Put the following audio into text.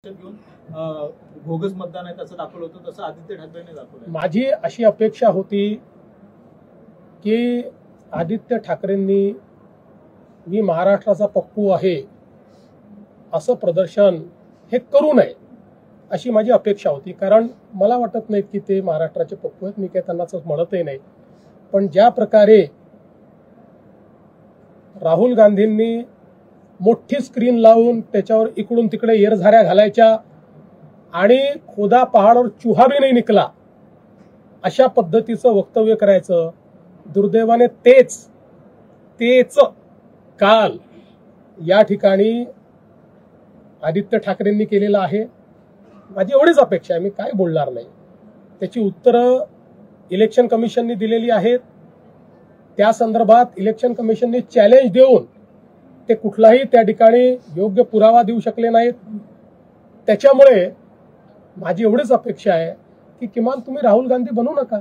घेऊन बोगस मतदान आहे त्याचं दाखवलं होतं, तसं आदित्य ठाकरेंनी दाखवलं। माझी अशी अपेक्षा होती की आदित्य ठाकरेंनी मी महाराष्ट्राचा पप्पू आहे असं प्रदर्शन हे करू नये अशी माझी अपेक्षा होती। कारण मला वाटत नाही की ते महाराष्ट्राचे पप्पू आहेत, मी काही त्यांना म्हणतही नाही। पण ज्या प्रकारे राहुल गांधींनी मोठी स्क्रीन लावून त्याच्यावर इकडून तिकडे येरझाऱ्या घालायच्या आणि खोदा पहाडवर चूहा भी नहीं निकला अशा पद्धतीचं वक्तव्य करायचं, दुर्दैवाने तेच काल या ठिकाणी आदित्य ठाकरेंनी केलेलं आहे। माझी एवढीच अपेक्षा आहे, मी काय बोलणार नाही। त्याची उत्तरं इलेक्शन कमिशनने दिलेली आहेत। त्या संदर्भात इलेक्शन कमिशनने चॅलेंज देऊन ते कुठलाही त्या ठिकाणी योग्य पुरावा देऊ शकले नाहीत। त्याच्यामुळे माझी एवढीच अपेक्षा आहे की किमान तुम्ही राहुल गांधी बनू नका।